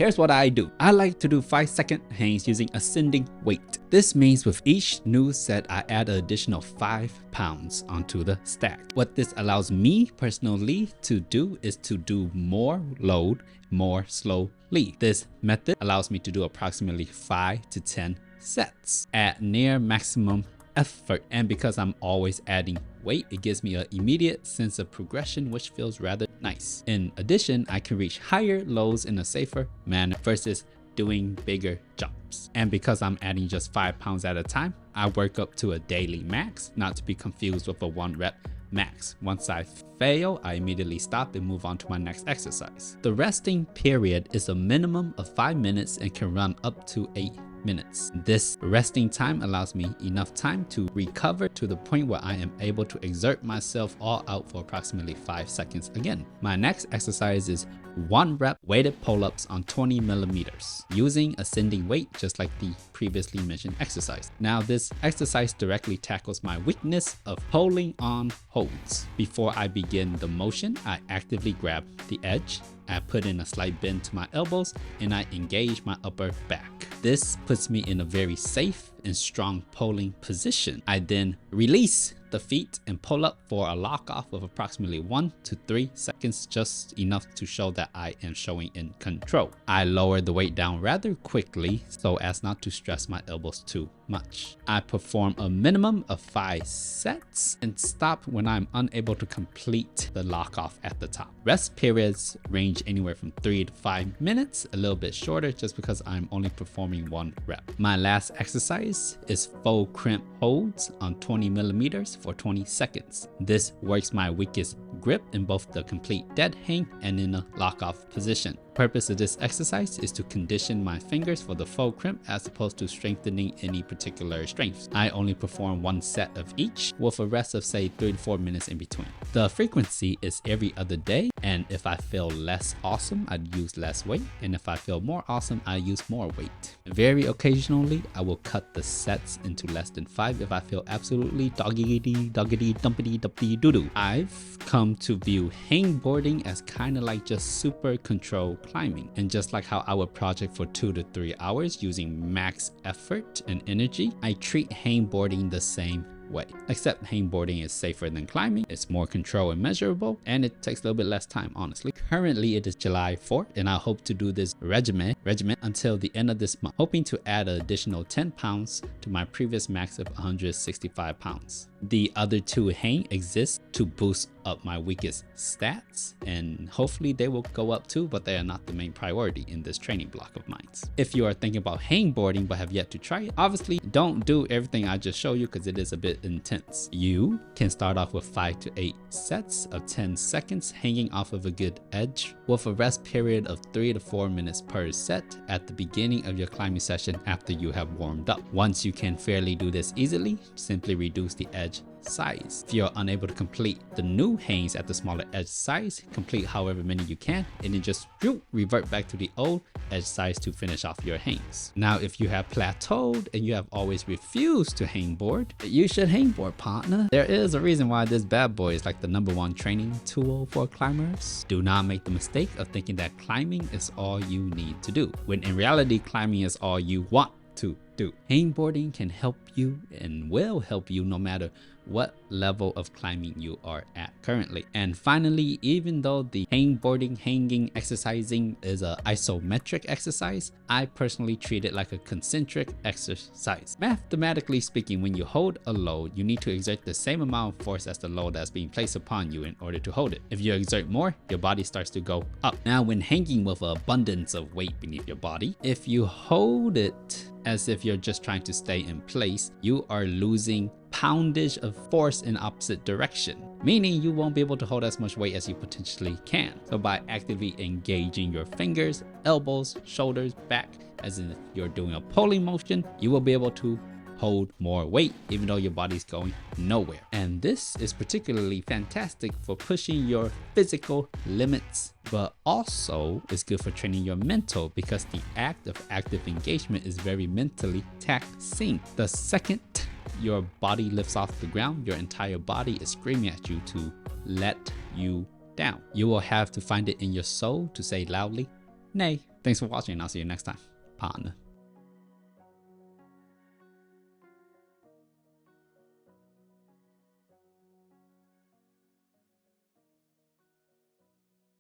Here's what I do. I like to do 5-second hangs using ascending weight. This means with each new set, I add an additional 5 pounds onto the stack. What this allows me personally to do is to do more load more slowly. This method allows me to do approximately 5 to 10 sets at near maximum effort, and because I'm always adding weight, it gives me an immediate sense of progression, which feels rather nice. In addition, I can reach higher lows in a safer manner versus doing bigger jumps. And because I'm adding just 5 pounds at a time, I work up to a daily max, not to be confused with a 1 rep max. Once I fail, I immediately stop and move on to my next exercise. The resting period is a minimum of 5 minutes and can run up to 8 minutes. This resting time allows me enough time to recover to the point where I am able to exert myself all out for approximately 5 seconds again. My next exercise is 1 rep weighted pull-ups on 20 millimeters using ascending weight, just like the previously mentioned exercise. Now this exercise directly tackles my weakness of holding on holds. Before I begin the motion, I actively grab the edge, I put in a slight bend to my elbows, and I engage my upper back. This puts me in a very safe and strong pulling position. I then release the feet and pull up for a lock off of approximately 1 to 3 seconds, just enough to show that I am showing in control. I lower the weight down rather quickly so as not to stress my elbows too much. I perform a minimum of 5 sets and stop when I'm unable to complete the lock off at the top. Rest periods range anywhere from 3 to 5 minutes, a little bit shorter just because I'm only performing 1 rep. My last exercise is faux crimp holds on 20 millimeters for 20 seconds. This works my weakest grip in both the complete dead hang and in a lock off position. The purpose of this exercise is to condition my fingers for the faux crimp as opposed to strengthening any particular strengths. I only perform 1 set of each with a rest of say 3 to 4 minutes in between. The frequency is every other day, and if I feel less awesome, I'd use less weight, and if I feel more awesome, I use more weight. Very occasionally, I will cut the sets into less than 5 if I feel absolutely doggity dumpity doo doo. I've come to view hangboarding as kind of like just super control climbing, and just like how I would project for 2 to 3 hours using max effort and energy, I treat hangboarding the same way, except hangboarding is safer than climbing, it's more control and measurable, and it takes a little bit less time, honestly. Currently it is July 4th, and I hope to do this regimen until the end of this month, hoping to add an additional 10 pounds to my previous max of 165 pounds. The other 2 hang exist to boost up my weakest stats, and hopefully they will go up too, but they are not the main priority in this training block of mine. If you are thinking about hangboarding but have yet to try it, obviously don't do everything I just showed you because it is a bit intense. You can start off with 5 to 8 sets of 10 seconds hanging off of a good edge with a rest period of 3 to 4 minutes per set at the beginning of your climbing session after you have warmed up. Once you can fairly do this easily, simply reduce the edge size. If you're unable to complete the new hangs at the smaller edge size, complete however many you can, and then just revert back to the old edge size to finish off your hangs. Now, if you have plateaued and you have always refused to hangboard, you should hangboard, partner. There is a reason why this bad boy is like the #1 training tool for climbers. Do not make the mistake of thinking that climbing is all you need to do, when in reality climbing is all you want to do. Hangboarding can help you and will help you no matter what level of climbing you are at currently. And finally, even though the hangboarding, hanging, exercising is an isometric exercise, I personally treat it like a concentric exercise. Mathematically speaking, when you hold a load, you need to exert the same amount of force as the load that's being placed upon you in order to hold it. If you exert more, your body starts to go up. Now, when hanging with an abundance of weight beneath your body, if you hold it as if you're just trying to stay in place, you are losing poundage of force in opposite direction, meaning you won't be able to hold as much weight as you potentially can. So by actively engaging your fingers, elbows, shoulders, back, as in if you're doing a pulling motion, you will be able to hold more weight even though your body's going nowhere. And this is particularly fantastic for pushing your physical limits, but also is good for training your mental because the act of active engagement is very mentally taxing. The second your body lifts off the ground, your entire body is screaming at you to let you down. You will have to find it in your soul to say loudly, nay. Thanks for watching and I'll see you next time, partner.